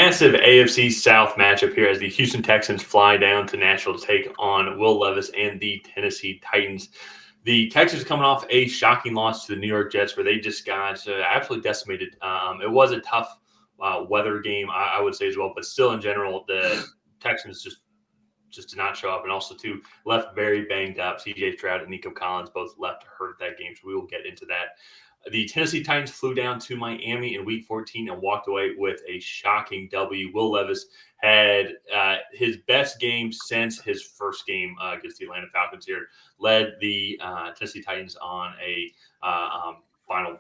massive AFC South matchup here as the Houston Texans fly down to Nashville to take on Will Levis and the Tennessee Titans. The Texans coming off a shocking loss to the New York Jets where they just got absolutely decimated. It was a tough weather game, I would say as well, but still in general, the Texans just did not show up, and also too left very banged up. C.J. Stroud and Nico Collins both left hurt that game, so we will get into that. The Tennessee Titans flew down to Miami in Week 14 and walked away with a shocking W. Will Levis had his best game since his first game against the Atlanta Falcons here, led the Tennessee Titans on a final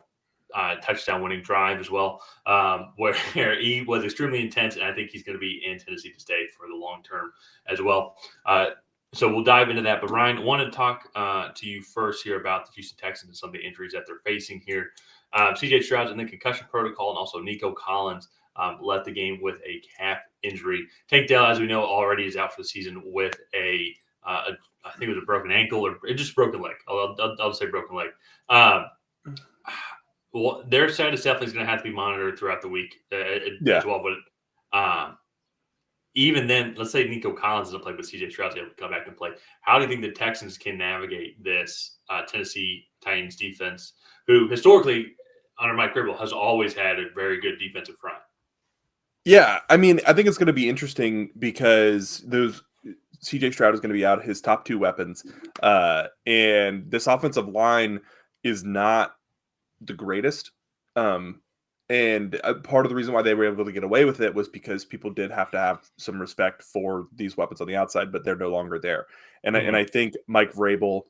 touchdown winning drive as well, where he was extremely intense, and I think he's going to be in Tennessee to stay for the long term as well. So we'll dive into that. But Ryan, I want to talk to you first here about the Houston Texans and some of the injuries that they're facing here. C.J. Stroud's in the concussion protocol, and also Nico Collins left the game with a calf injury. Tank Dell, as we know, already is out for the season with I think it was a broken ankle or just broken leg. I'll say broken leg. Well, their status definitely is going to have to be monitored throughout the week as well. But even then, let's say Nico Collins doesn't play, but C.J. Stroud's able to come back and play. How do you think the Texans can navigate this Tennessee Titans defense, who historically, under Mike Gribble, has always had a very good defensive front? Yeah, I mean, I think it's going to be interesting because C.J. Stroud is going to be out his top two weapons, and this offensive line is not the greatest. And part of the reason why they were able to get away with it was because people did have to have some respect for these weapons on the outside, but they're no longer there. And I think Mike Vrabel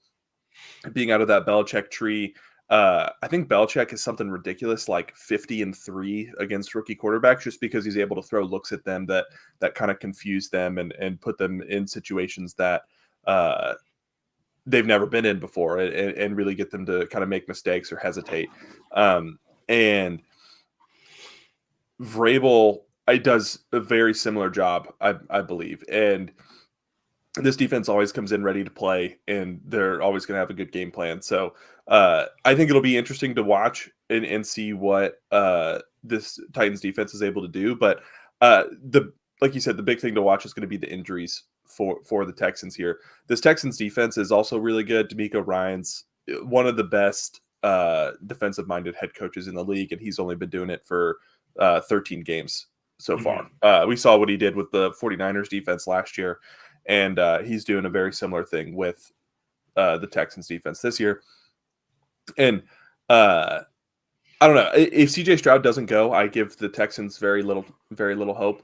being out of that Belichick tree, I think Belichick is something ridiculous, like 50-3 against rookie quarterbacks, just because he's able to throw looks at them that kind of confuse them and put them in situations that they've never been in before and really get them to kind of make mistakes or hesitate. And Vrabel does a very similar job, I believe. And this defense always comes in ready to play, and they're always going to have a good game plan. So I think it'll be interesting to watch and see what this Titans defense is able to do. But like you said, the big thing to watch is going to be the injuries for the Texans here. This Texans defense is also really good. DeMeco Ryans one of the best defensive-minded head coaches in the league, and he's only been doing it for 13 games so far. We saw what he did with the 49ers defense last year, and he's doing a very similar thing with the Texans defense this year. And I don't know, if CJ Stroud doesn't go, I give the Texans very little hope.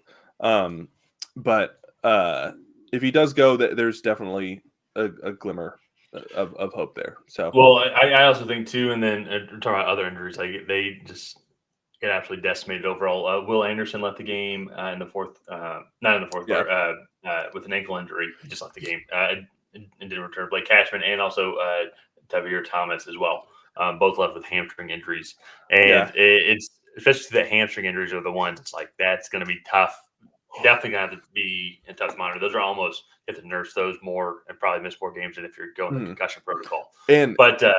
But if he does go, there's definitely a glimmer of hope there. So, well, I also think too, and then talking about other injuries, like they just get absolutely decimated overall. Will Anderson left the game in the fourth, not in the fourth quarter, with an ankle injury. He just left the game and didn't return. Blake Cashman and also Tavir Thomas as well, both left with hamstring injuries. And it's especially the hamstring injuries are the ones. It's like that's going to be tough. Definitely going to have to be in tough to monitor. Those are almost you have to nurse those more and probably miss more games than if you're going to concussion protocol. But go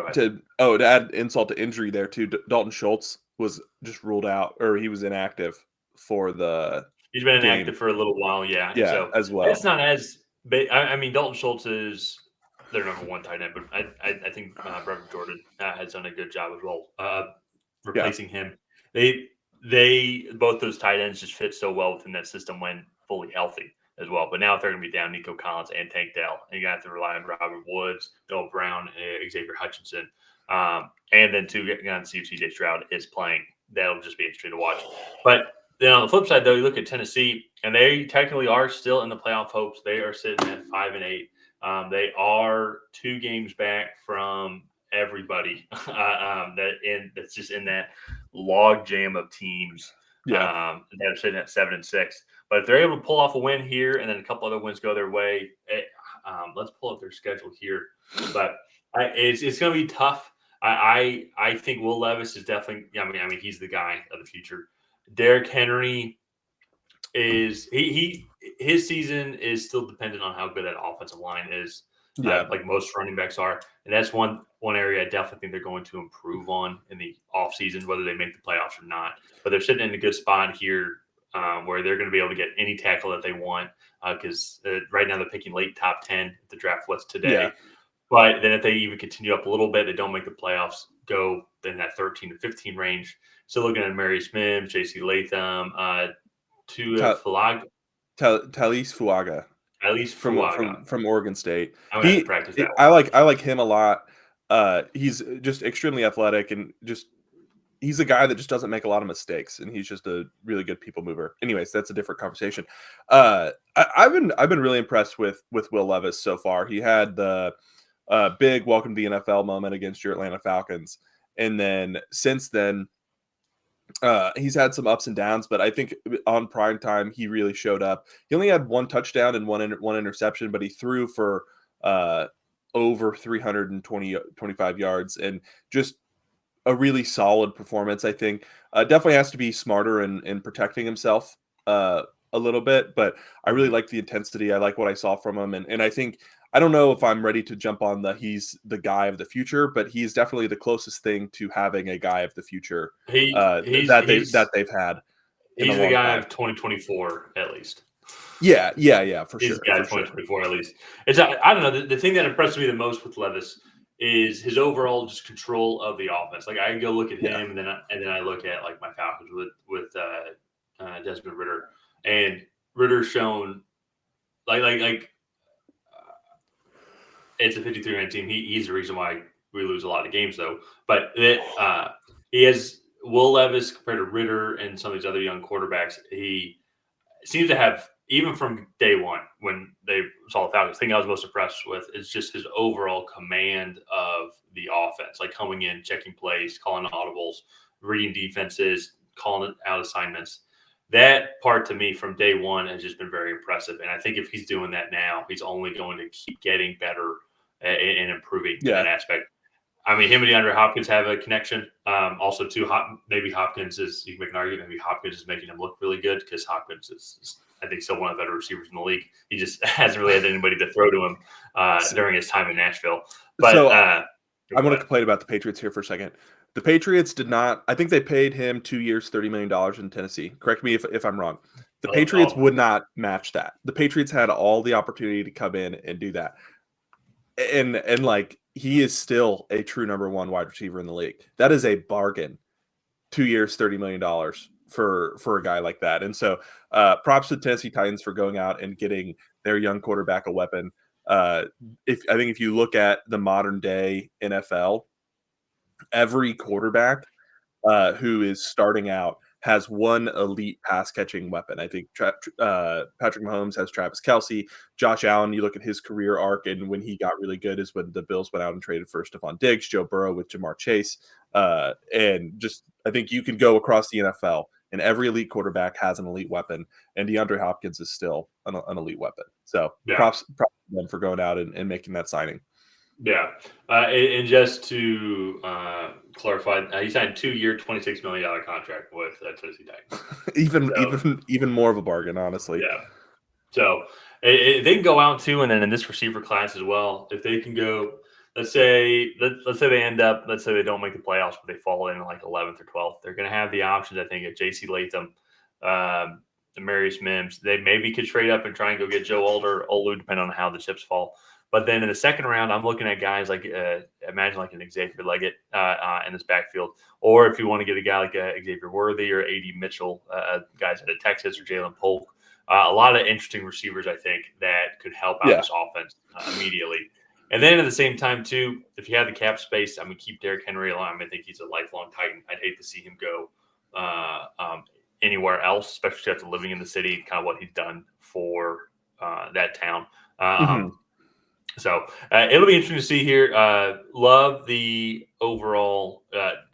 ahead. To add insult to injury there too, Dalton Schultz was just ruled out, or he was inactive for the. He's been inactive for a little while, yeah. So as well. It's not as big. I mean, Dalton Schultz is their number one tight end, but I think Brevin Jordan has done a good job as well replacing him. They both those tight ends just fit so well within that system when fully healthy as well. But now if they're going to be down Nico Collins and Tank Dell, and you got to rely on Robert Woods, Noah Brown, Xavier Hutchinson, and then to get on to see if CJ Stroud is playing. That'll just be interesting to watch. But then on the flip side, though, you look at Tennessee, and they technically are still in the playoff hopes. They are sitting at 5-8. They are 2 games back from everybody that's just in that log jam of teams that are sitting at 7-6. But if they're able to pull off a win here and then a couple other wins go their way, let's pull up their schedule here. But it's going to be tough. I think Will Levis is definitely. I mean, he's the guy of the future. Derrick Henry is his season is still dependent on how good that offensive line is. Like most running backs are, and that's one one area I definitely think they're going to improve on in the offseason, whether they make the playoffs or not. But they're sitting in a good spot here where they're going to be able to get any tackle that they want because right now they're picking late top 10 if the draft was today. Yeah. But then if they even continue up a little bit, they don't make the playoffs, go in that 13 to 15 range. Still looking at Marius Mims, J.C. Latham, Tuipulotu. Talise Fuaga. At least Fuaga. From Oregon State. I'm gonna have to practice that. I like him a lot. He's just extremely athletic and he's a guy that just doesn't make a lot of mistakes, and he's just a really good people mover. Anyways, that's a different conversation. I've been really impressed with Will Levis so far. He had the big welcome to the NFL moment against your Atlanta Falcons, and then since then, he's had some ups and downs. But I think on prime time, he really showed up. He only had one touchdown and one interception, but he threw for over 325 yards and just a really solid performance. I think definitely has to be smarter in protecting himself a little bit, but I really like the intensity. I like what I saw from him. And I think, I don't know if I'm ready to jump on he's the guy of the future, but he's definitely the closest thing to having a guy of the future that they've had. He's the guy of 2024, at least. Yeah, for sure. He's the guy of 2024, at least. I don't know. The thing that impressed me the most with Levis is his overall just control of the offense. Like I can go look at him, and then I look at like my Falcons with Desmond Ridder, and Ritter's shown like it's a 53-man team. He's the reason why we lose a lot of games, though. But he has Will Levis compared to Ridder and some of these other young quarterbacks. He seems to have, even from day one when they saw the Falcons, the thing I was most impressed with is just his overall command of the offense, like coming in, checking plays, calling audibles, reading defenses, calling out assignments. That part to me from day one has just been very impressive. And I think if he's doing that now, he's only going to keep getting better and improving in that aspect. I mean, him and DeAndre Hopkins have a connection. Also, too, maybe Hopkins is, you can make an argument, maybe Hopkins is making him look really good because Hopkins is I think, still one of the better receivers in the league. He just hasn't really had anybody to throw to him during his time in Nashville. But so I want to complain about the Patriots here for a second. The Patriots did not – I think they paid him 2 years, $30 million in Tennessee. Correct me if I'm wrong. The Patriots would not match that. The Patriots had all the opportunity to come in and do that. And like, he is still a true number one wide receiver in the league. That is a bargain. 2 years, $30 million for a guy like that. And so props to the Tennessee Titans for going out and getting their young quarterback a weapon. I think if you look at the modern day NFL, every quarterback who is starting out has one elite pass catching weapon. I think Patrick Mahomes has Travis Kelce. Josh Allen, you look at his career arc, and when he got really good is when the Bills went out and traded for Stephon Diggs, Joe Burrow with Jamar Chase. And just, I think you can go across the NFL and every elite quarterback has an elite weapon, and DeAndre Hopkins is still an elite weapon. So props to them for going out and making that signing. Yeah. And just to clarify, he signed a 2-year, $26 million contract with Tracy Take. even more of a bargain, honestly. Yeah. So they can go out too, and then in this receiver class as well, if they can go, let's say they end up, let's say they don't make the playoffs, but they fall in like 11th or 12th, they're going to have the options, I think, at J.C. Latham, Marius Mims. They maybe could trade up and try and go get Joe Olu, depending on how the chips fall. But then in the second round, I'm looking at guys like imagine like an Xavier Leggett in this backfield, or if you want to get a guy like Xavier Worthy or A.D. Mitchell, guys out of Texas, or Jalen Polk. A lot of interesting receivers, I think, that could help out this offense immediately. And then at the same time, too, if you have the cap space, I mean, keep Derrick Henry alive. I think he's a lifelong Titan. I'd hate to see him go anywhere else, especially after living in the city, kind of what he's done for that town. So it'll be interesting to see here. Love the overall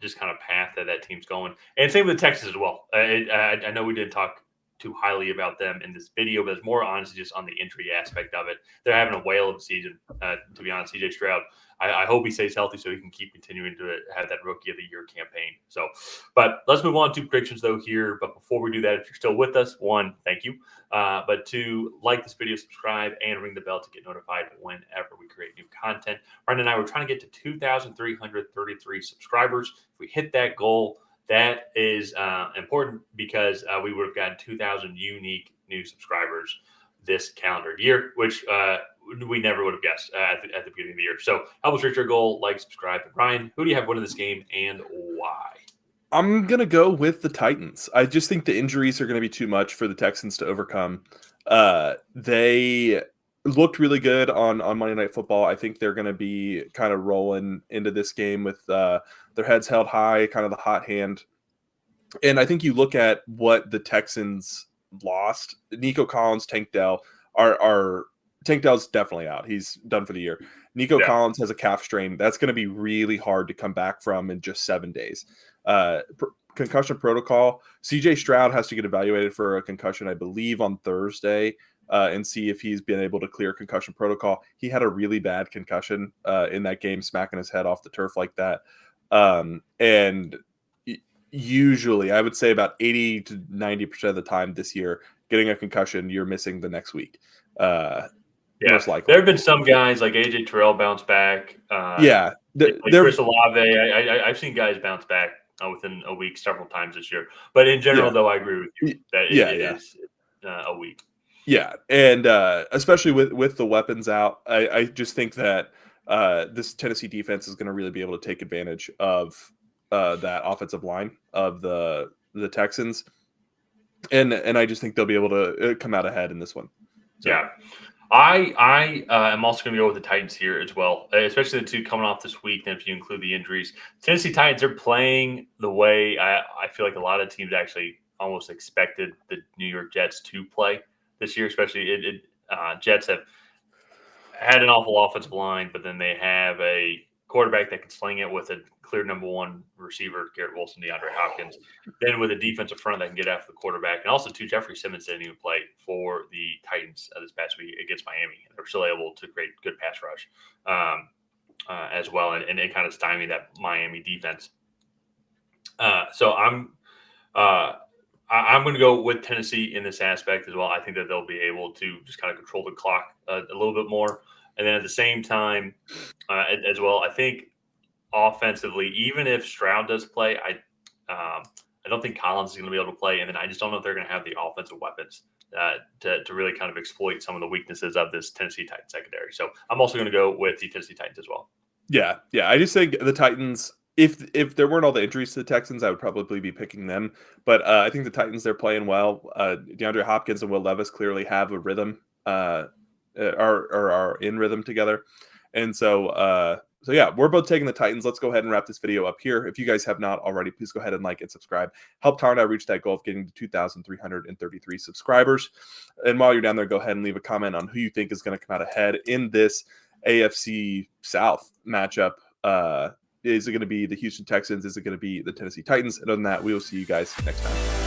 just kind of path that team's going. And same with Texas as well. I know we didn't talk too highly about them in this video, but it's more honestly just on the injury aspect of it. They're having a whale of a season, to be honest. CJ Stroud, I hope he stays healthy so he can keep continuing to have that Rookie of the Year campaign. So, but let's move on to predictions though here. But before we do that, if you're still with us, one, thank you. But two, like this video, subscribe, and ring the bell to get notified whenever we create new content. Ryan and I were trying to get to 2,333 subscribers. If we hit that goal, that is important because we would have gotten 2,000 unique new subscribers this calendar year, which we never would have guessed at the beginning of the year. So help us reach our goal, like, subscribe. Ryan, who do you have winning this game and why? I'm going to go with the Titans. I just think the injuries are going to be too much for the Texans to overcome. They looked really good on Monday Night Football. I think they're going to be kind of rolling into this game with their heads held high, kind of the hot hand. And I think you look at what the Texans lost. Nico Collins, Tank Dell are Tank Dell's definitely out. He's done for the year. Nico Collins has a calf strain. That's going to be really hard to come back from in just 7 days. Concussion protocol. CJ Stroud has to get evaluated for a concussion, I believe, on Thursday and see if he's been able to clear concussion protocol. He had a really bad concussion in that game, smacking his head off the turf like that. And usually, I would say about 80 to 90% of the time this year, getting a concussion, you're missing the next week. Most likely. There have been some guys like AJ Terrell bounce back. Like Chris Olave. I've seen guys bounce back within a week several times this year. But in general, though, I agree with you that it is a week. Yeah, and especially with the weapons out, I just think that this Tennessee defense is going to really be able to take advantage of that offensive line of the Texans, and I just think they'll be able to come out ahead in this one. So. Yeah. I am also going to go with the Titans here as well, especially the two coming off this week. Then if you include the injuries, Tennessee Titans are playing the way I feel like a lot of teams actually almost expected the New York Jets to play this year. Especially Jets have had an awful offensive line, but then they have a quarterback that can sling it with a clear number one receiver, Garrett Wilson, DeAndre Hopkins. Then with a defensive front that can get after the quarterback. And also, too, Jeffrey Simmons didn't even play for the Titans this past week against Miami. They're still able to create good pass rush as well, and it kind of stymied that Miami defense. So I'm going to go with Tennessee in this aspect as well. I think that they'll be able to just kind of control the clock a little bit more. And then at the same time, as well, I think offensively, even if Stroud does play, I don't think Collins is going to be able to play. And then I just don't know if they're going to have the offensive weapons to really kind of exploit some of the weaknesses of this Tennessee Titans secondary. So I'm also going to go with the Tennessee Titans as well. Yeah. I just think the Titans, if there weren't all the injuries to the Texans, I would probably be picking them. But I think the Titans, they're playing well. DeAndre Hopkins and Will Levis clearly have a rhythm. Are in rhythm together. And so yeah, we're both taking the Titans. Let's go ahead and wrap this video up here. If you guys have not already, please go ahead and like and subscribe. Help Tyler and I reach that goal of getting to 2,333 subscribers. And while you're down there, go ahead and leave a comment on who you think is going to come out ahead in this AFC South matchup. Is it going to be the Houston Texans? Is it going to be the Tennessee Titans? And other than that, we will see you guys next time.